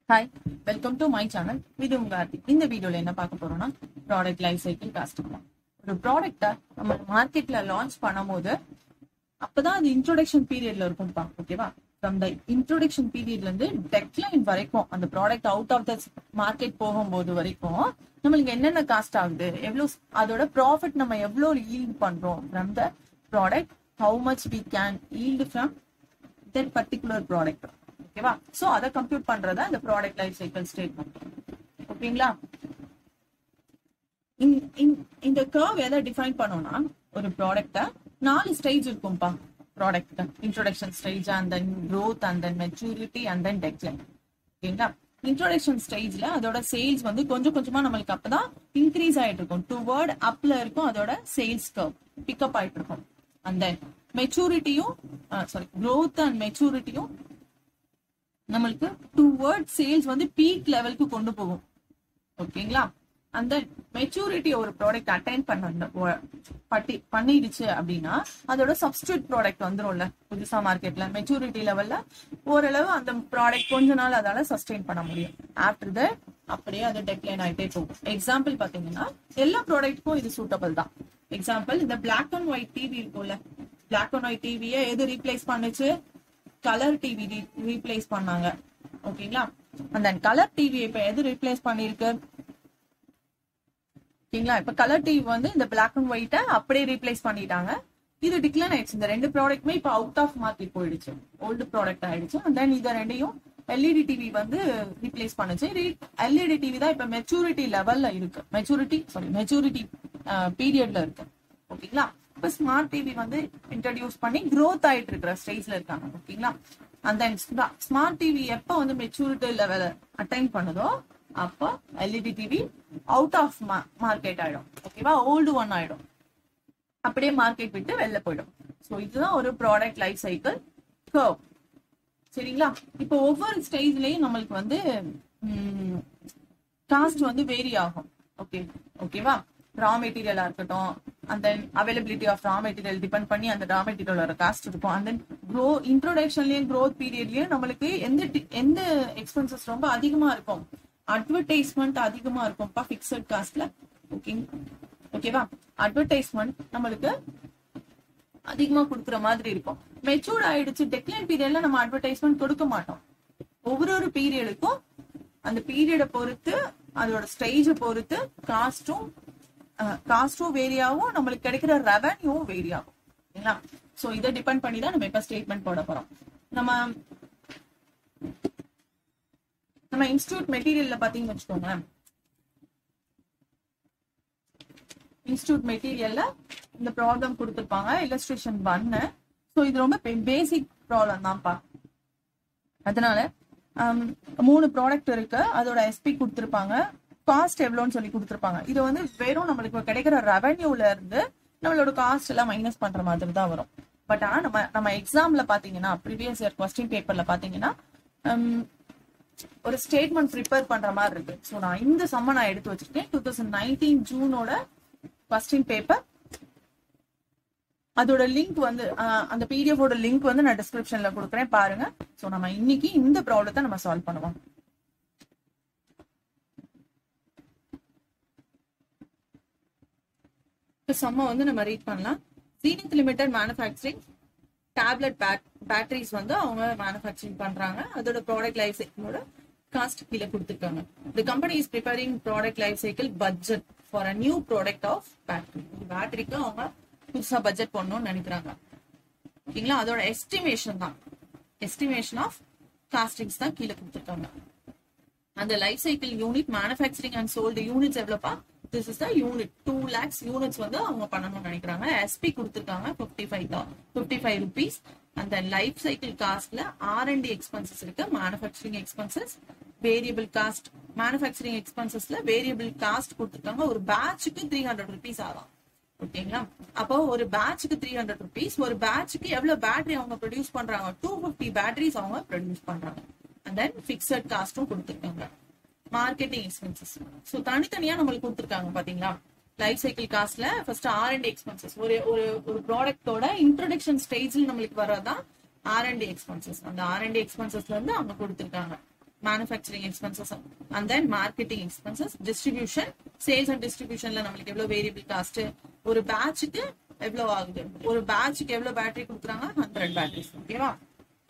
Hi, welcome to my channel. இது உங்க ஆர்த்தி. இந்த வீடியோல என்ன பார்க்க போறோம்னா ப்ராடக்ட் லைஃப் சைக்கிள் காஸ்டிங். ஒரு ப்ராடக்ட்டை நம்ம மார்க்கெட்ல லான்ச் பண்ணும்போது அப்பதான் அது இன்ட்ரோடக்ஷன் பீரியட்ல இருக்கும்பா. ஓகேவா? ஃப்ரம் த இன்ட்ரோடக்ஷன் பீரியட்ல இருந்து டெக்லைன் வரைக்கும் அந்த product out of the market போகும்போது வரைக்கும் நம்மளுக்கு என்னென்ன காஸ்ட் ஆகுது, எவ்வளவு அதோட ப்ராஃபிட் நம்ம எவ்வளவு ஈல்ட் பண்றோம் from the product, how much we can yield from that particular product. ஓகேவா? சோ அதை கம்ப்யூட் பண்றத இந்த ப்ராடக்ட் லைஃப் சைக்கிள் ஸ்டேட்மெண்ட். ஓகேங்களா? இந்த கர்வ் எதை டிஃபைன் பண்ணோம்னா, ஒரு ப்ராடக்ட 4 ஸ்டேஜ் இருக்கும்பா. Product introduction stage, and then growth, and then maturity, and then decline. ஓகேங்களா? இன்ட்ரோடக்ஷன் ஸ்டேஜ்ல அதோட சேல்ஸ் வந்து கொஞ்சம் கொஞ்சமா நம்மளுக்கு அப்பதான் இன்க்ரீஸ் ஆயிட்டு இருக்கும். டுவர்ட் அப்ல இருக்கும் அதோட சேல்ஸ் கர்வ் பிக்கப் ஆயிட்டு இருக்கும். அண்ட் தென் மெச்சூரிட்டியும் growth அண்ட் மெச்சூரிட்டியும் நம்மளுக்கு டுவர்ட் சேல்ஸ் வந்து பீக் லெவலுக்கு கொண்டு போகும். ஓகேங்களா? அந்த மெச்சூரிட்டி ஒரு ப்ராடக்ட் அட்டைன் பண்ணிடுச்சு அப்படின்னா அதோட சப்ஸ்டியூட் ப்ராடக்ட் வந்துரும்ல புதுசா மார்க்கெட்ல. மெச்சூரிட்டி லெவல்ல ஓரளவு அந்த ப்ராடக்ட் கொஞ்ச நாள் அதால சஸ்டெயின் பண்ண முடியும். ஆஃப்டர் தட் அப்படியே அது டெக்லைன் ஆயிட்டே போகும். எக்ஸாம்பிள் பாத்தீங்கன்னா எல்லா ப்ராடக்ட்க்கும் இது சூட்டபிள் தான். எக்ஸாம்பிள், இந்த பிளாக் அண்ட் ஒயிட் டிவி இருக்கும்ல, பிளாக் அண்ட் ஒயிட் டிவியை எது ரீப்ளேஸ் பண்ணுச்சு? கலர் டிவி ரீப்ளேஸ் பண்ணாங்க. ஓகேங்களா? அந்த கலர் டிவி இப்ப எது ரீப்ளேஸ் பண்ணிருக்கு? ஓகேங்களா? இப்ப கலர் டிவி வந்து இந்த பிளாக் அண்ட் ஒயிட்ட அப்படியே ரீப்ளேஸ் பண்ணிட்டாங்க. இது டிக்ளைன் ஆயிடுச்சு. இந்த ரெண்டு ப்ராடக்ட்மே இப்ப அவுட் ஆஃப் மார்க்கெட் போயிடுச்சு, ஓல்டு ப்ராடக்ட் ஆயிடுச்சு. அண்ட் தென் இத ரெண்டையும் எல்இடி டிவி வந்து ரீப்ளேஸ் பண்ணுச்சு. எல்இடி டிவி தான் இப்ப மெச்சூரிட்டி லெவல்ல இருக்கு, மெச்சூரிட்டி பீரியட்ல இருக்கு. ஓகேங்களா? இப்ப ஸ்மார்ட் டிவி வந்து இன்ட்ரடியூஸ் பண்ணி growth ஆயிட்டு இருக்கிற ஸ்டேஜ்ல இருக்காங்க. ஓகேங்களா? அந்த ஸ்மார்ட் டிவி எப்ப வந்து மெச்சூரிட்டி லெவல அட்டைன் பண்ணுதோ அப்போ LED TV out of market ஆயிடும். ஓகேவா? ஓல்டு ஒன் ஆயிடும், அப்படியே மார்க்கெட் விட்டு வெளில போயிடும். ஸோ இதுதான் ஒரு ப்ராடக்ட் லைஃப் சைக்கிள் கர்வ். சரிங்களா? இப்போ ஒவ்வொரு ஸ்டேஜ்லயும் நம்மளுக்கு வந்து காஸ்ட் வந்து வேரி ஆகும். ஓகேவா? ரா மெட்டீரியலா இருக்கட்டும், and then availability of raw material depend பண்ணி அந்த ரா மெட்டீரியலோட காஸ்ட் இருக்கும். அண்ட் தென் இன்ட்ரோடக்ஷன்லயும் growth பீரியட்லயும் நம்மளுக்கு எந்த எக்ஸ்பென்சஸ் ரொம்ப அதிகமா இருக்கும்? அட்வர்டைஸ்மெண்ட் அதிகமா இருக்கும்ப்பா பிக்சட் காஸ்ட்ல. ஓகேவா? அட்வர்டைஸ்மெண்ட் நம்மளுக்கு அதிகமா கொடுக்குற மாதிரி இருக்கும். மெச்சூர்ட் ஆயிடுச்சு டெக்லைன் பீரியட்ல நம்ம அட்வர்டைஸ்மெண்ட் கொடுக்க மாட்டோம். ஒவ்வொரு பீரியடுக்கும் அந்த பீரியடை பொறுத்து, அதோட ஸ்டேஜ பொறுத்து காஸ்டும் வேரி ஆகும், நம்மளுக்கு கிடைக்கிற ரெவன்யூவும் வேரி ஆகும். சரிங்களா? சோ இதை டிபெண்ட் பண்ணி தான் நம்ம இப்ப ஸ்டேட்மெண்ட் போட போறோம். நம்ம இன்ஸ்டிடியூட் மெட்டீரியல்ல பாத்தீங்கன்னு வச்சுக்கோங்க. இன்ஸ்டிடியூட் மெட்டீரியல்ல இந்த ப்ராப்ளம் கொடுத்துருப்பாங்க, இல்லஸ்ட்ரேஷன் 1. ஸோ இது ரொம்ப பேசிக் ப்ராப்ளம் தான்ப்பா. அதனால 3 ப்ராடக்ட் இருக்கு, அதோட எஸ்பி கொடுத்துருப்பாங்க, காஸ்ட் எவ்வளோன்னு சொல்லி கொடுத்துருப்பாங்க. இது வந்து வெறும் நம்மளுக்கு கிடைக்கிற ரெவன்யூல இருந்து நம்மளோட காஸ்ட் எல்லாம் மைனஸ் பண்ற மாதிரி தான் வரும். பட் ஆனா நம்ம எக்ஸாம்ல பாத்தீங்கன்னா, ப்ரீவியஸ் இயர் கொஸ்டின் பேப்பர்ல பாத்தீங்கன்னா ஒரு ஸ்டேட்மெண்ட் ப்ரிப்பேர் பண்ற மாதிரி இருக்கு. ஸோ நான் இந்த சம்ம நான் எடுத்து வச்சிருக்கேன். 2019 ஜூனோட கொஸ்டின் பேப்பர். அதோட லிங்க் வந்து அந்த பிடிஎஃப் லிங்க் வந்து நான் டிஸ்கிரிப்ஷன்ல கொடுக்குறேன், பாருங்க. சோ நம்ம இன்னைக்கு இந்த ப்ராப்ளத்தை நம்ம சால்வ் பண்ணுவோம். சம்ம வந்து நம்ம ரீட் பண்ணலாம். ஜீனித் லிமிடெட் மேனுஃபேக்சரிங் டேப்லெட் பேட்டரிஸ் வந்து அவங்க மேனுஃபேக்சரிங் பண்றாங்க. அதோட ப்ராடக்ட் லைஃப் சைக்கிளோட காஸ்ட் கீழே கொடுத்துருக்காங்க. The company is preparing product life cycle budget for a new product of battery. பேட்டரிக்கு அவங்க புதுசா பட்ஜெட் பண்ணணும்னு நினைக்கிறாங்க. ஓகேங்களா? அதோட எஸ்டிமேஷன் ஆஃப் காஸ்டிங்ஸ் தான் கீழே கொடுத்துருக்காங்க. அந்த life cycle unit manufacturing and sold units எவ்வளோப்பா? This is the unit 2 lakhs units வந்து அவங்க பண்ணணும்னு நினைக்கிறாங்க. எஸ்பி கொடுத்துருக்காங்க 55 rupees. அந்த லைஃப் சைக்கிள் காஸ்ட்ல R&D எக்ஸ்பென்சஸ் இருக்கு, மேனுஃபேக்சரிங் எக்ஸ்பென்சஸ், வேரியபிள் காஸ்ட். மேனுஃபேக்சரிங் எக்ஸ்பென்சஸ்ல வேரியபிள் காஸ்ட் கொடுத்துருக்காங்க. ஒரு பேட்சுக்கு 300 rupees ஆகும். ஓகேங்களா? அப்போ ஒரு பேட்சுக்கு 300 rupees. ஒரு பேட்சுக்கு எவ்வளவு பேட்டரி அவங்க ப்ரொடியூஸ் பண்றாங்க? 250 பேட்டரிஸ் அவங்க ப்ரொடியூஸ் பண்றாங்க. அண்ட் தென் பிக்சட் காஸ்டும் கொடுத்துருக்காங்க. மார்க்கெட்டிங் எக்ஸ்பென்சஸ் ஸோ தனித்தனியா நம்மளுக்கு கொடுத்துருக்காங்க. பாத்தீங்களா? லைஃப் சைக்கிள் காஸ்ட்ல ஃபர்ஸ்ட் R&D எக்ஸ்பென்சஸ், ஒரு ப்ராடக்டோட இன்ட்ரோடக்ஷன் ஸ்டேஜ்ல நம்மளுக்கு வரதான் R&D எக்ஸ்பென்சஸ். அந்த R&D எக்ஸ்பென்சஸ்ல இருந்து அவங்க கொடுத்துருக்காங்க. Manufacturing expenses and then marketing expenses, distribution, sales and டிஸ்ட்ரிபியூஷன்ல நம்மளுக்கு எவ்வளவு வேரியபிள் காஸ்ட், ஒரு பேட்சுக்கு எவ்வளவு ஆகுது, ஒரு பேட்சுக்கு எவ்வளவு பேட்டரி கொடுக்குறாங்க, 100 பேட்டரிஸ். ஓகேவா?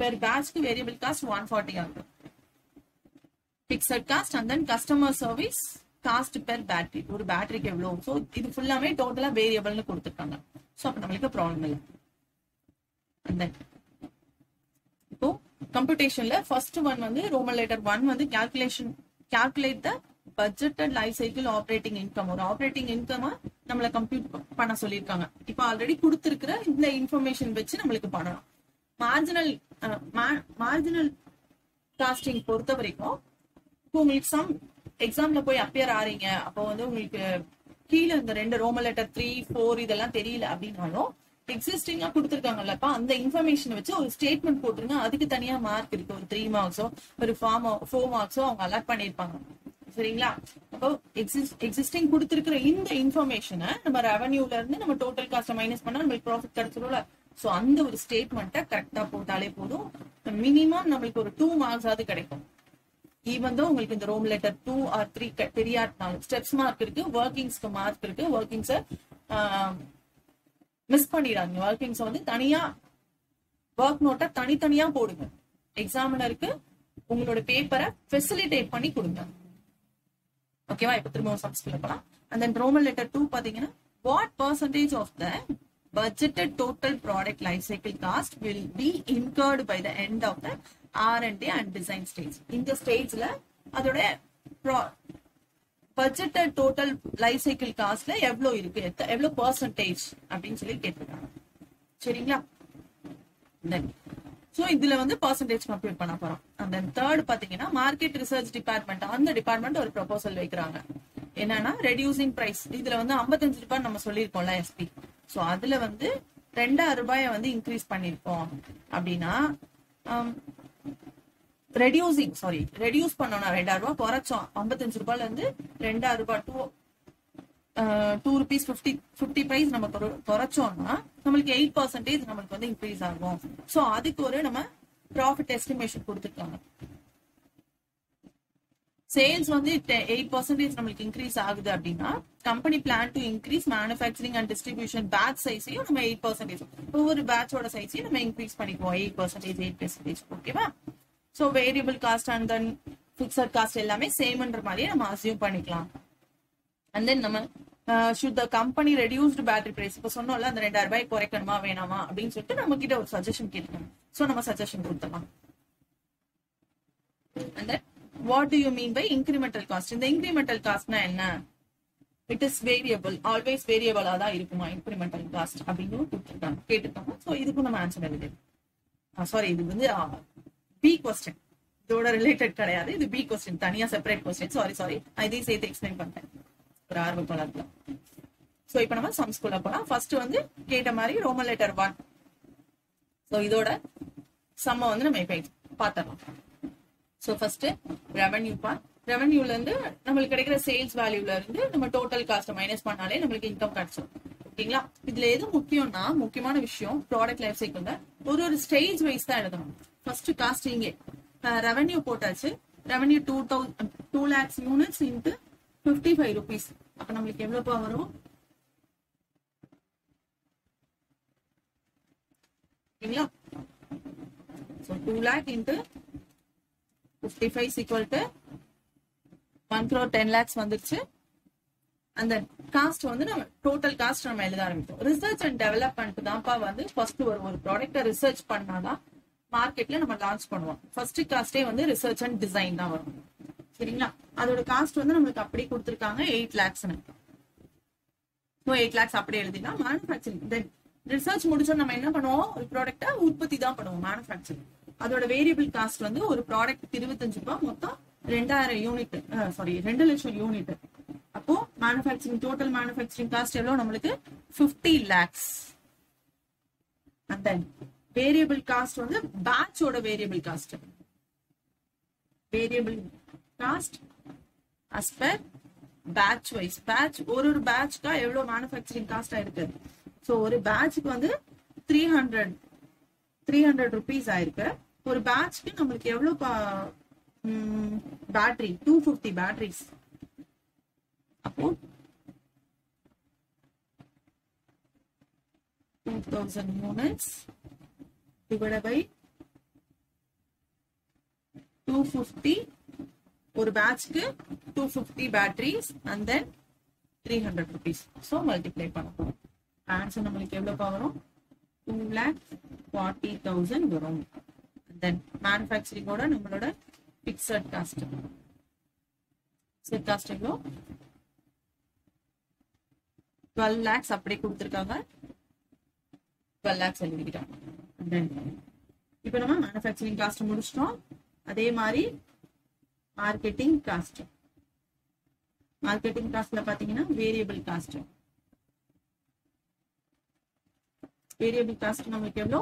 பெர் பேட்ச்க்கு வேரியபிள் காஸ்ட் 140 ஆகுது. Fixed cost and then customer service cost per battery, ஒரு பேட்டரிக்கு எவ்வளவு. ஸோ இது ஃபுல்லாமே டோட்டலா வேரியபிள்னு கொடுத்துருக்காங்க. ஸோ அப்ப நம்மளுக்கு ப்ராப்ளம் இல்லை. அண்ட் தென் இப்போ கம்ப்யூட்டேஷன்ல ஃபர்ஸ்ட் ஒன் வந்து ரோமன் லெட்டர் 1 வந்து கால்குலேட் த budgeted life cycle operating income. ஒரு ஆப்ரேட்டிங் இன்கம் நம்மள கம்ப்யூட் பண்ண சொல்லியிருக்காங்க. இப்போ ஆல்ரெடி கொடுத்துருக்கிற இந்த இன்ஃபர்மேஷன் வச்சு நம்மளுக்கு பண்ணலாம். மார்ஜினல் காஸ்டிங் பொறுத்த வரைக்கும் இப்போ உங்களுக்கு சம் எக்ஸாம்ல போய் அப்பியர் ஆறீங்க, அப்போ வந்து உங்களுக்கு கீழே இந்த 2 ரோமன் லெட்டர் 3, 4 இதெல்லாம் தெரியல அப்படின்னாலும் எக்ஸிஸ்டிங்கா கொடுத்துருக்காங்கல்லப்பா, அந்த இன்ஃபர்மேஷன் வச்சு ஒரு ஸ்டேட்மெண்ட் போட்டுருங்க. அதுக்கு தனியா மார்க் இருக்கு. ஒரு 3 மார்க்ஸோ ஒரு 4 மார்க்ஸோ அவங்க அலாட் பண்ணிருப்பாங்க. சரிங்களா? அப்போ எக்ஸிஸ்டிங் கொடுத்துருக்கிற இந்த இன்ஃபர்மேஷனை நம்ம ரெவன்யூல இருந்து நம்ம டோட்டல் காஸ்ட் மைனஸ் பண்ணா நம்மளுக்கு ப்ராஃபிட் கிடைச்சிரும்ல. சோ அந்த ஒரு ஸ்டேட்மெண்ட்டை கரெக்டா போட்டாலே போதும். மினிமம் நம்மளுக்கு ஒரு 2 மார்க்ஸ் ஆகுது கிடைக்கும். ஈவன் தான் உங்களுக்கு இந்த ரோம் லெட்டர் 2 or 3 தெரியாட்டினாலும் ஸ்டெப்ஸ் மார்க் இருக்கு, ஒர்க்கிங்ஸ்க்கு மார்க் இருக்கு. ஒர்க்கிங்ஸை மிஸ் பண்ணிடாதீங்க. ஒர்க்கிங்ஸை வந்து தனியா ஒர்க் நோட்டை தனித்தனியா போடுங்க. எக்ஸாமினருக்கு உங்களோட பேப்பரை ஃபெசிலிட்டேட் பண்ணி கொடுங்க. ஓகேவா? இப்ப திரும்ப சப்ஸ்கிரைப் பண்ணலாம். அண்ட் தென் ரோமன் லெட்டர் 2 பாத்தீங்கன்னா what percentage of the budgeted total product life cycle cost will be incurred by the end of the R&D and design stage. இந்த ஸ்டேஜ்ல அதோட budgeted total life cycle costல எவ்வளவு இருக்கு, எவ்வளவு percentage அப்படின்னு சொல்லி கேட்டிருக்காங்க. சரிங்களா? சோ இதுல வந்து பர்சன்டேஜ் கம்ப்யூட் பண்ண போறோம். அண்ட் தென் தேர்ட் பாத்தீங்கன்னா மார்க்கெட் ரிசர்ச் டிபார்ட்மெண்ட், அந்த டிபார்ட்மெண்ட் ஒரு ப்ரொபோசல் வைக்கிறாங்க. என்னன்னா ரெடியூசிங் பிரைஸ். இதுல வந்து 55 ரூபாய் நம்ம சொல்லியிருக்கோம்ல எஸ்பி. சோ அதுல வந்து 2000 ரூபாயை வந்து இன்க்ரீஸ் பண்ணிருக்கோம் அப்படின்னா ரெடியூஸ் பண்ணோம்னா 2000 ரூபாய் குறைச்சோம். 55 ரூபாயில இருந்து 2000 ரூபாய் 2 rupees 50 பிரைஸ் நம்ம குறைச்சோம்னா நம்மளுக்கு 8% நம்மளுக்கு வந்து இன்க்ரீஸ் ஆகும். சோ அதுக்கு ஒரு நம்ம ப்ராஃபிட் எஸ்டிமேஷன் கொடுத்துருக்காங்க. சேல்ஸ் வந்து 8% நம்மளுக்கு இன்க்ரீஸ் ஆகுது அப்படின்னா company plan to increase manufacturing and distribution batch சைஸையும் நம்ம 8%, ஒவ்வொரு பேட்சோட சைஸையும் நம்ம இன்க்ரீஸ் பண்ணிக்குவோம் 8%. ஓகேவா? So variable cost and then fixed cost எல்லாமே சேம்ன்ற மாதிரியே நம்ம அசியூம் பண்ணிக்கலாம். அண்ட் தென் நம்ம should the company reduced battery price, இப்ப சொன்னோம்ல அந்த 2000 ரூபாய் குறைக்கணுமா வேணாமா அப்படின்னு சொல்லிட்டு நம்ம கிட்ட ஒரு சஜஷன் கேட்கணும். சோ நம்ம suggestion கொடுத்தலாம். And then what do you mean by incremental cost? இந்த incremental costனா என்ன? It is variable, always variable தான் இருக்குமா incremental cost அப்படின்னு கொடுத்துருக்காங்க, கேட்டிருக்காங்க. சோ இதுக்கு நம்ம ஆன்சர் எழுதி, சாரி இது வந்து பி கொஸ்டின், இதோட ரிலேட்டட் கிடையாது. இது பி கொஸ்டின், தனியா செப்பரேட் கொஸ்டின். சாரி நான் இதையும் சேர்த்து எக்ஸ்பிளைன் பண்ணிட்டேன் ஒரு ஆர்வம் கலர்ல. சோ இப்ப நம்ம சம்ஸ்குள்ள போலாம். ஃபர்ஸ்ட் வந்து கேட்ட மாதிரி ரோமன் லெட்டர் 1. சோ இதோட சம்ம வந்து நம்ம இப்ப பாத்திரலாம். So first revenue part. ரெவன்யூல இருந்து நம்மளுக்கு கிடைக்கிற சேல்ஸ் வேல்யூல இருந்து நம்ம டோட்டல் காஸ்ட் மைனஸ் பண்ணாலே நம்மளுக்கு இன்கம் கிடைச்சிடும். ஓகேங்களா? இதுல எது முக்கியம்னா, முக்கியமான விஷயம் ப்ராடக்ட் லைஃப் சைக்கிள்ல ஒரு ஸ்டேஜ் வைஸ் தான் எழுதணும். ஃபர்ஸ்ட் காஸ்டிங்கே ரெவன்யூ போட்டாச்சு. Revenue 2 lakhs units into 55 rupees. அப்ப நம்மளுக்கு எவ்வளவு வரும்? ஓகேங்களா? So 2 lakh into 55 is equal to 1 crore 10 lakhs வந்துருச்சு. அந்த காஸ்ட் வந்து நம்ம டோட்டல் காஸ்ட் நம்ம எழுத ஆரம்பிச்சோம். ரிசர்ச் அண்ட் டெவலப்மெண்ட் தான்ப்பா வந்து ஃபர்ஸ்ட் ஒரு ப்ராடக்ட்டை ரிசர்ச் பண்ணாதான் மார்க்கெட்ல நம்ம லான்ச் பண்ணுவோம். ஃபர்ஸ்ட் காஸ்டே வந்து ரிசர்ச் அண்ட் டிசைன் தான் வரும். சரிங்களா? அதோட காஸ்ட் வந்து நம்மளுக்கு அப்படியே கொடுத்துருக்காங்க 8 lakhs. 8 lakhs அப்படியே எழுதினா மேனுஃபேக்சரிங். தென் ரிசர்ச் முடிச்சோம் நம்ம என்ன பண்ணுவோம்? ஒரு ப்ராடக்ட்டை உற்பத்தி தான் பண்ணுவோம், மேனுஃபேக்சரிங். அதோட வேரியபிள் காஸ்ட் வந்து ஒரு ப்ராடக்ட் 25 ரூபாய், மொத்தம் 2000 யூனிட், 2 லட்சம் யூனிட். அப்போ மேனுஃபேக்சரிங் டோட்டல் மேனுஃபேக்சரிங் காஸ்ட் எவ்வளவு நம்மளுக்கு? 50 lakhs. And then variable cost வந்து பேட்சோட variable cost. Variable cost as per batch wise. Batch ஒரு பேட்ச்க்கா எவ்வளவு மேனுஃபேக்சரிங் காஸ்ட் ஆயிருக்கு? சோ ஒரு பேட்ச்க்கு வந்து 300 rupees ஆயிருக்கு. ஒரு பேட்ச்க்கு நம்மளுக்கு எவ்வளவு பேட்டரி 250 பேட்டரிஸ். அப்போ 2000 units divided by 250, ஒரு பேட்ச்க்கு 250 batteries and then 300 rupees. So multiply பண்ணணும். ஆன்சர் நம்மளுக்கு எவ்வளவு வரும்? 2,40,000 வரும். Then manufacturing ஓட நம்மளோட fixed cost. Fixed cost எவ்வளோ? 12 lakhs அப்படியே கொடுத்திருக்காங்க. 12 lakhs எழுதிக்கிட்டோம். Then இப்போ நம்ம manufacturing cost முடிச்சிட்டோம். அதே மாதிரி marketing cost. Marketing cost ல பாத்தீங்கன்னா variable cost. Variable cost நமக்கு எவ்வளோ?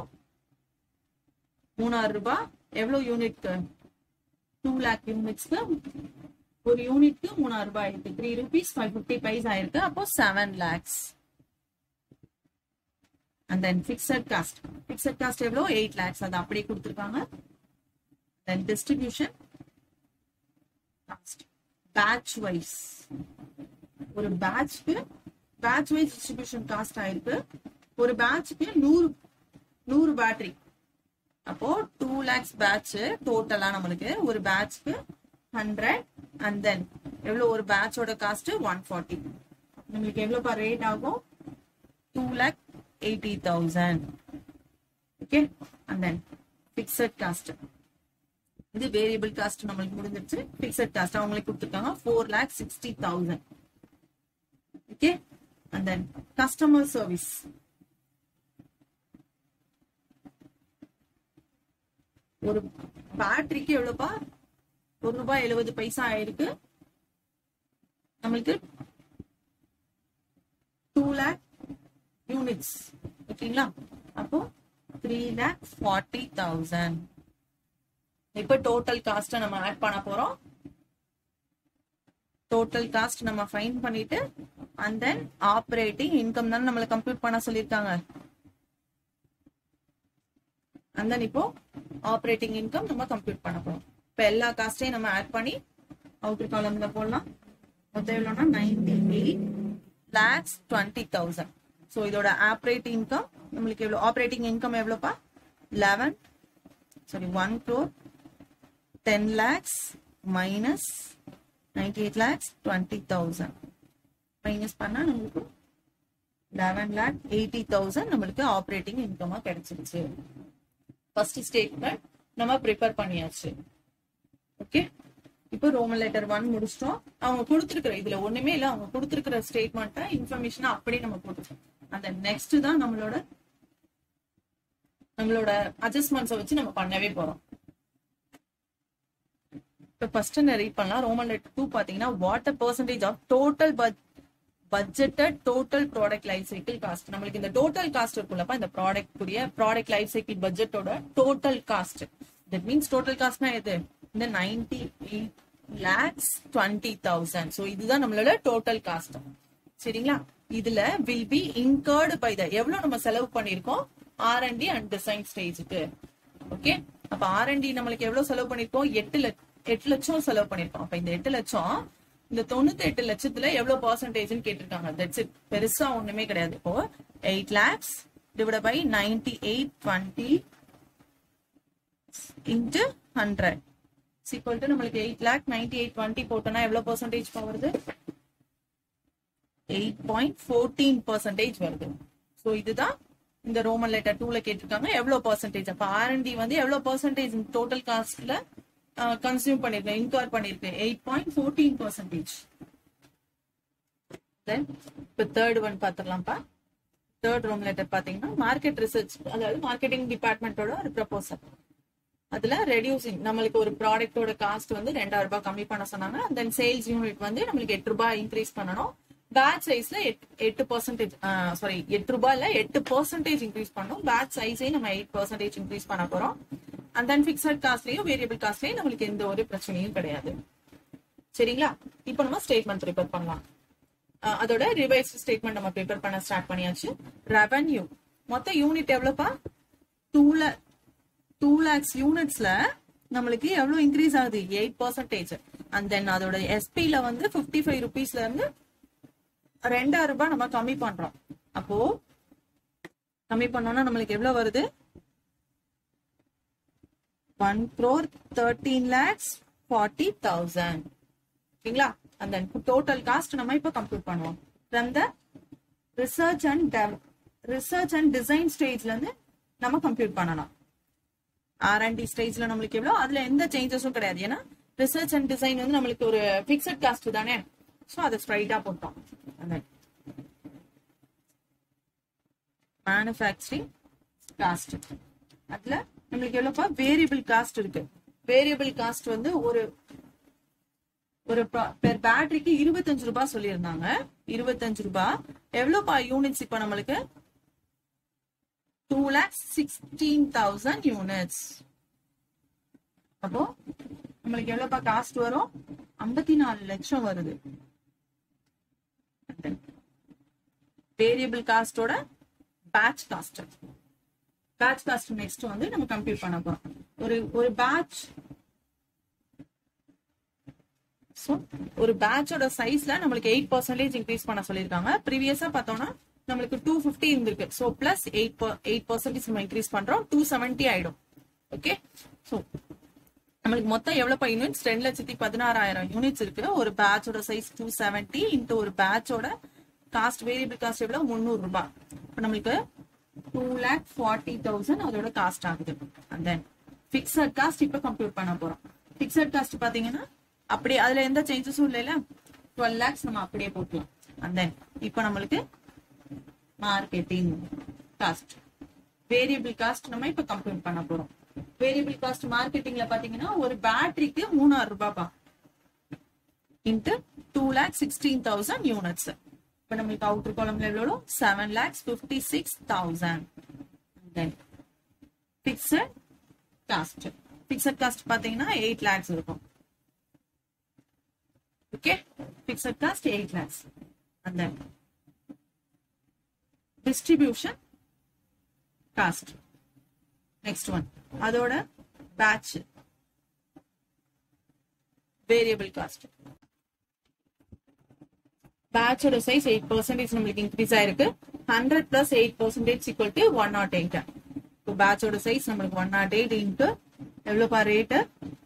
3000 ரூபாய். எவ்வளவு யூனிட்க்கு? 2 lakh யூனிட்ஸ்க்கு ஒரு யூனிட்க்கு 3000 ரூபாய் ஆயிருக்கு. 3 rupees 550 paise ஆயிருக்கு. அப்போ 7 lakhs. And then fixed cost. Fixed cost எவ்வளோ? 8 lakhs. அது அப்படியே கொடுத்திருக்காங்க. Then distribution cost. Batch wise. ஒரு பேட்ச்க்கு batch wise distribution cost ஆயிருக்கு. ஒரு பேட்ச்க்கு 100 பேட்டரி. அப்போ 2 lakhs பேட்ச் டோட்டலா நம்மளுக்கு ஒரு பேட்ச்க்கு 100 and then எவ்வளவு ஒரு பேட்சோட காஸ்ட் 140. நம்மளுக்கு எவ்வளவு ரேட் ஆகும்? 2,80,000. Okay. and then fixed cost. இது வேரியபிள் காஸ்ட் நம்மளுக்கு முடிஞ்சிருச்சு. fixed cost அவங்களுக்கு கொடுத்திருக்காங்க 4,60,000. Okay. and then customer service. ஒரு பேட்டரிக்கு எவ்வளவுப்பா? ₹1.70 ஆயிருக்கு. நம்மளுக்கு 2 lakh யூனிட்ஸ். ஓகேங்களா? அப்போ 3,40,000. இப்ப டோட்டல் காஸ்ட் நம்ம ஆட் பண்ண போறோம். டோட்டல் காஸ்ட் நம்ம ஃபைண்ட் பண்ணிட்டு and then ஆப்பரேட்டிங் இன்கம் தான் நம்மள கம்ப்யூட் பண்ண சொல்லிருக்காங்க. and then இப்போ ஆப்பரேட்டிங் இன்கம் நம்ம கம்ப்யூட் பண்ண போறோம். இப்ப எல்லா காஸ்டையும் நம்ம ஆட் பண்ணி அவுட்டர் காலம்ல போடலாம். மொத்தம் எவ்வளவுனா 98,20,000. சோ இதோட ஆப்பரேட்டிங் இன்கம் நம்மளுக்கு எவ்வளவு? ஆப்பரேட்டிங் இன்கம் எவ்வளவுப்பா? 1 crore 10 lakhs minus 98,20,000 மைனஸ் பண்ணா நம்மளுக்கு 11,80,000 நம்மளுக்கு ஆப்பரேட்டிங் இன்கமா கிடைச்சிருச்சு. ஃபர்ஸ்ட் ஸ்டேட்மெண்ட் நம்ம ப்ரிப்பேர் பண்ணியாச்சு. ஓகே. இப்போ ரோமன் லெட்டர் 1 முடிச்சிட்டோம். அவங்க கொடுத்திருக்கிற இதுல ஒண்ணுமே இல்ல. அவங்க கொடுத்திருக்கிற ஸ்டேட்மெண்ட்டை இன்ஃபர்மேஷனை அப்படியே நம்ம போட்டுட்டோம். அந்த நெக்ஸ்ட் தான் நம்மளோட அட்ஜஸ்ட்மெண்ட்ஸை வச்சு நம்ம பண்ணவே போறோம். இப்போ ஃபர்ஸ்ட் ரீட் பண்ணலாம். ரோமன் லெட்டர் 2 பாத்தீங்கன்னா what a percentage of total budgeted total product life cycle cost. நம்மளுக்கு இந்த டோட்டல் காஸ்ட் இருக்குல்லப்பா, இந்த ப்ராடக்ட் லைஃப் சைக்கிள் பட்ஜெட்டோட total cost. That means total காஸ்ட்னா எது? இந்த 98,20,000. சோ இதுதான் நம்மளோட டோட்டல் காஸ்ட். சரிங்களா? இதுல will be incurred by the எவ்வளவு நம்ம செலவு பண்ணிருக்கோம்? R&D அண்ட் டிசைன் ஸ்டேஜுக்கு. ஓகே. அப்ப R&D நம்மளுக்கு எவ்வளவு செலவு பண்ணிருக்கோம்? 8 லட்சம் செலவு பண்ணிருக்கோம். அப்ப இந்த 8 லட்சம் இந்த 98 லட்சத்துல எவ்வளவு பெர்சன்டேஜ் கேட்டிருக்காங்க. That's it. பெருசா ஒண்ணுமே கிடையாது. இப்போ 8 lakhs divided by 98,20 into 100 is equal to நம்மளுக்கு 8,98,20 போட்டோம்னா எவ்வளவு பெர்சன்டேஜ் வருது? 8.14% வருது. சோ இதுதான் இந்த ரோமன் லெட்டர் 2ல கேட்டிருக்காங்க. எவ்வளவு பெர்சன்டேஜ்? அப்ப R&D வந்து எவ்வளவு பெர்சன்டேஜ் டோட்டல் காஸ்ட்ல கன்சியூம் பண்ணிருக்கேன், இன்கர் பண்ணிருக்கேன்? 8.14%. தென் இப்ப தேர்ட் ஒன் பாத்துடலாம்ப்பா. தேர்ட் ரோமன் லெட்டர் பாத்தீங்கன்னா மார்க்கெட் ரிசர்ச், அதாவது மார்க்கெட்டிங் டிபார்ட்மெண்டோட ஒரு ப்ரொபோசல். அதுல ரெடியூசிங் நம்மளுக்கு ஒரு ப்ராடக்டோட காஸ்ட் வந்து 2,000 ரூபாய் கம்மி பண்ண சொன்னாங்க. தென் சேல்ஸ் யூனிட் வந்து நம்மளுக்கு 8 ரூபாய் இன்க்ரீஸ் பண்ணணும். பேட்ச் சைஸ்ல 8% 8 ரூபாய்ல 8% இன்க்ரீஸ் பண்ணணும். பேட்ச் சைஸே நம்ம 8% இன்க்ரீஸ் பண்ண போறோம். அண்ட் தென் பிக்சட் காஸ்ட்லயும் வேரியபிள் காஸ்ட்லயும் நம்மளுக்கு எந்த ஒரு பிரச்சனையும் கிடையாது. சரிங்களா? இப்போ நம்ம ஸ்டேட்மெண்ட் ப்ரிப்பேர் பண்ணலாம். அதோட ரிவைஸ்ட் ஸ்டேட்மெண்ட் நம்ம ப்ரிப்பேர் பண்ண ஸ்டார்ட் பண்ணியாச்சு. ரெவென்யூ மொத்த யூனிட் எவ்வளவுப்பா? 2 lakhs யூனிட்ஸ்ல நம்மளுக்கு எவ்வளவு இன்க்ரீஸ் ஆகுது 8%. அண்ட் தென் அதோட எஸ்பில வந்து 55 rupeesல இருந்து 2000 ரூபாய் நம்ம கம்மி பண்றோம். அப்போ கம்மி பண்ணோம்னா நம்மளுக்கு எவ்வளவு வருது 1,13,40,000. ஓகேங்களா? அந்த டோட்டல் காஸ்ட் நம்ம இப்ப கம்ப்யூட் பண்ணுவோம். From the research and design ஸ்டேஜ்ல இருந்து நம்ம கம்ப்யூட் பண்ணலாம். R&D ஸ்டேஜ்ல நம்மளுக்கு எவ்வளவு, அதுல எந்த சேஞ்சஸும் கிடையாது. ஏன்னா ரிசர்ச் அண்ட் டிசைன் வந்து நம்மளுக்கு ஒரு பிக்ஸட் காஸ்ட் தானே. சோ அதை ஸ்ட்ரைட்டா போட்டோம். மேனுஃபேக்சரிங் காஸ்ட், அதுல நம்மளுக்கு எவ்வளவுப்பா வேரியபிள் காஸ்ட் இருக்கு. வேரியபிள் காஸ்ட் வந்து ஒரு பெர் பேட்டரிக்கு 25 ரூபாய் சொல்லியிருந்தாங்க. 25 ரூபாய் எவ்வளவுப்பா யூனிட்ஸ் இப்ப நம்மளுக்கு 2,16,000 யூனிட்ஸ். அப்போ நம்மளுக்கு எவ்வளவுப்பா காஸ்ட் வரும் 54 லட்சம் வருது. வேரியபிள் காஸ்டோட பேட்ச் காஸ்ட் நெக்ஸ்ட் வந்து நம்ம கம்ப்யூட் பண்ண போறோம். ஒரு பேட்ச், ஒரு பேட்சோட சைஸ்ல நம்மளுக்கு 8% இன்க்ரீஸ் பண்ண சொல்லிருக்காங்க. ப்ரீவியஸா பார்த்தோம்னா நம்மளுக்கு 250 இருந்திருக்கு. சோ பிளஸ் 8% நம்ம இன்க்ரீஸ் பண்றோம், 270 ஆயிடும். ஓகே, சோ நம்மளுக்கு மொத்தம் எவ்வளவு யூனிட்ஸ் 2,16,000 யூனிட்ஸ் இருக்கு. ஒரு பேட்சோட சைஸ் 270 இன்ட்டு ஒரு பேட்சோட காஸ்ட் வேரியபிள் காஸ்ட் எவ்வளவு 300 ரூபாய். இப்ப நம்மளுக்கு 2,40,000 அதோட காஸ்ட் ஆகுது. அண்ட் தென் பிக்சட் காஸ்ட் இப்ப கம்ப்யூட் பண்ண போறோம். பிக்சட் காஸ்ட் பாத்தீங்கன்னா அப்படியே அதுல எந்த சேஞ்சஸும் இல்லைல்ல, 12 lakhs நம்ம அப்படியே போட்டுலாம். அண்ட் தென் இப்ப நம்மளுக்கு மார்க்கெட்டிங் காஸ்ட் வேரியபிள் காஸ்ட் நம்ம இப்ப கம்ப்யூட் பண்ண போறோம். வேரியபிள் காஸ்ட் மார்க்கெட்டிங்ல பாத்தீங்கன்னா ஒரு பேட்டரிக்கு 3,000 ரூபாய் இன்ட்டு 2,16,000 யூனிட்ஸ். இப்ப நம்மளுக்கு அவுட்டர் காலம்ல எவ்வளவு 7,56,000. தென் பிக்சட் காஸ்ட் பாத்தீங்கன்னா 8 lakhs இருக்கும். Okay, fixed cost 8 lakhs. and then distribution cost, next one அதோட batch variable cost. batch ஓட size 8% நம்மளுக்கு increase ஆயிருக்கு. 100 plus 8% equal to 108. இப்போ batch ஓட size நம்மளுக்கு 108 into எவ்வளவு ரேட்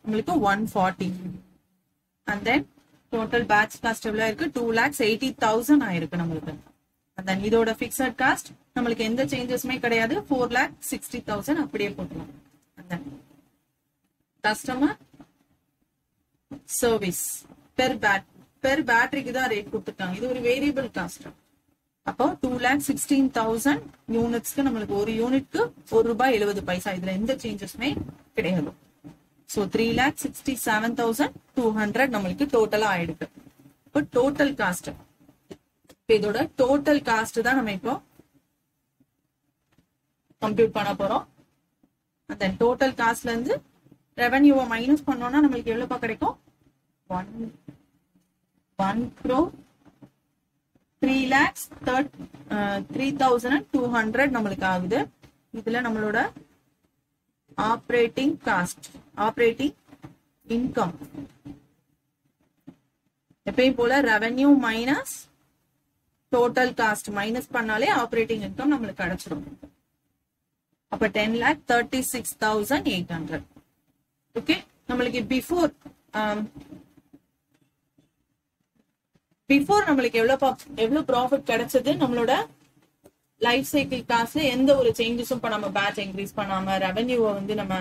நம்மளுக்கு 140. and then total batch cost எவ்வளவு இருக்கு 2,80,000 ஆயிருக்கு நம்மளுக்கு. and then இதோட fixed cost நம்மளுக்கு எந்த சேஞ்சஸுமே கிடையாது, 4,60,000 அப்படியே போட்டுலாம். and then customer service per பேட்டரிக்கு தான் ரேட் கொடுத்துருக்காங்க. இது ஒரு வேரியபிள் காஸ்ட். அப்போ 2,16,000 யூனிட்ஸ்க்கு நம்மளுக்கு ஒரு யூனிட்க்கு ₹1.70. இதுல எந்த சேஞ்சஸுமே கிடையாது. சோ 3,67,200 நம்மளுக்கு டோட்டலா ஆயிடுது. இப்போ டோட்டல் காஸ்ட், இதோட டோட்டல் காஸ்ட் தான் நம்ம இப்போ கம்ப்யூட் பண்ண போறோம். அந்த டோட்டல் காஸ்ட்ல இருந்து ரெவன்யூவை மைனஸ் பண்ணோம்னா நம்மளுக்கு எவ்வளவு கிடைக்கும் 1,03,200 நம்மளுக்கு ஆகுது. இதுல நம்மளோட ஆப்ரேட்டிங் காஸ்ட், ஆப்ரேட்டிங் இன்கம் எப்பயும் போல revenue minus total cost minus பண்ணாலே ஆப்ரேட்டிங் இன்கம் நம்மளுக்கு கிடைச்சிடும். அப்ப 10,36,800. ஓகே, நம்மளுக்கு பிஃபோர் நம்மளுக்கு எவ்வளவு ப்ராஃபிட் கிடைச்சது, நம்மளோட லைஃப் சைக்கிள் காஸ்ட்ல எந்த ஒரு சேஞ்சஸும் பண்ணாம, பேட்ச் இன்க்ரீஸ் பண்ணாம, ரெவன்யூவை வந்து நம்ம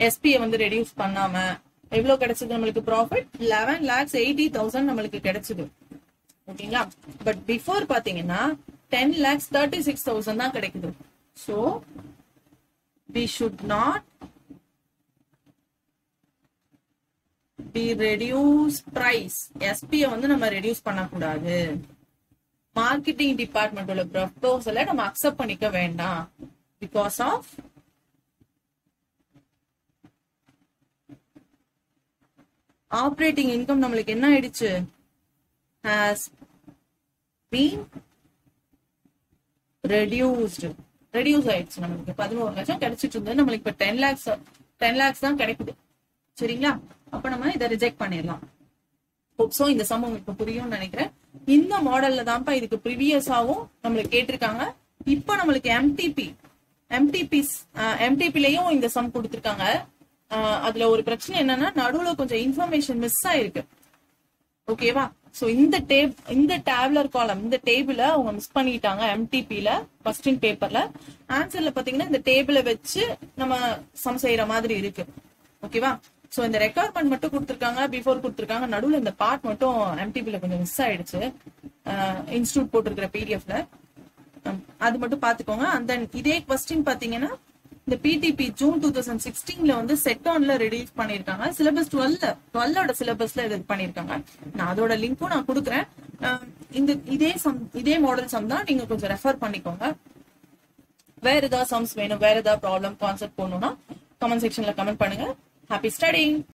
எஸ்பியை வந்து ரெடியூஸ் பண்ணாம எவ்வளவு கிடைச்சது நம்மளுக்கு ப்ராஃபிட் 11,80,000 நம்மளுக்கு கிடைச்சது. ஓகேங்களா, பட் பிஃபோர் பாத்தீங்கன்னா 10,36,000 தான் கிடைக்குது. So we should not be reduce price. எஸ்பியை வந்து நம்ம ரெடியூஸ் பண்ணக்கூடாது. மார்க்கெட்டிங் டிபார்ட்மெண்ட் உள்ள ப்ரொபோசலை நம்ம அக்செப்ட் பண்ணிக்க வேண்டாம். பிகாஸ் ஆஃப் ஆப்ரேட்டிங் இன்கம் நம்மளுக்கு என்ன ஆயிடுச்சு, has been reduced. ரெடியூஸ் ஆயிடுச்சு. நம்மளுக்கு 11 லட்சம் கிடைச்சிட்டு இருந்தது, நம்மளுக்கு இப்ப 10 lakhs 10 lakhs தான் கிடைக்குது. சரிங்களா? அப்ப நம்ம இதை ரிஜெக்ட் பண்ணிடலாம். சோ இந்த சம் உங்களுக்கு புரியும்னு நினைக்கிறேன். இந்த மாடல்ல தான்ப்பா இதுக்கு ப்ரீவியஸாவும் நம்மளுக்கு கேட்டிருக்காங்க. இப்ப நம்மளுக்கு எம்டிபிலயும் இந்த சம் கொடுத்திருக்காங்க. அதுல ஒரு பிரச்சனை என்னன்னா நடுவுல கொஞ்சம் இன்ஃபர்மேஷன் மிஸ் ஆயிருக்கு. ஓகேவா? சோ இந்த டேபுலர் காலம், இந்த டேபிள அவங்க மிஸ் பண்ணிட்டாங்க. எம்டிபில கொஸ்டின் பேப்பர்ல ஆன்சர்ல பாத்தீங்கன்னா இந்த டேபிள வச்சு நம்ம சம் செய்யற மாதிரி இருக்கு. ஓகேவா? சோ இந்த ரெக்யர்மெண்ட் மட்டும் கொடுத்திருக்காங்க, பிஃபோர் கொடுத்திருக்காங்க. நடுவுல இந்த பார்ட் மட்டும் எம்டிபில கொஞ்சம் மிஸ் ஆயிடுச்சு. இன்ஸ்டியூட் போட்டிருக்கிற பிடிஎஃப்ல அது மட்டும் பாத்துக்கோங்க. அந்த இதே கொஸ்டின் பாத்தீங்கன்னா இந்த பிடிபி ஜூன் 2016 வந்து செட் ஆன்ல ரிலீஸ் பண்ணிருக்காங்க. சிலபஸ் 12ஓட சிலபஸ்ல இது பண்ணிருக்காங்க. நான் அதோட லிங்க்கும் நான் கொடுக்குறேன். இதே மாடல் சம் தான், நீங்க கொஞ்சம் ரெஃபர் பண்ணிக்கோங்க. வேற ஏதாவது சம்ஸ் வேணும், வேற ஏதாவது ப்ராப்ளம் கான்செப்ட் போகணும்னா கமெண்ட் செக்ஷன்ல கமெண்ட் பண்ணுங்க. Happy studying.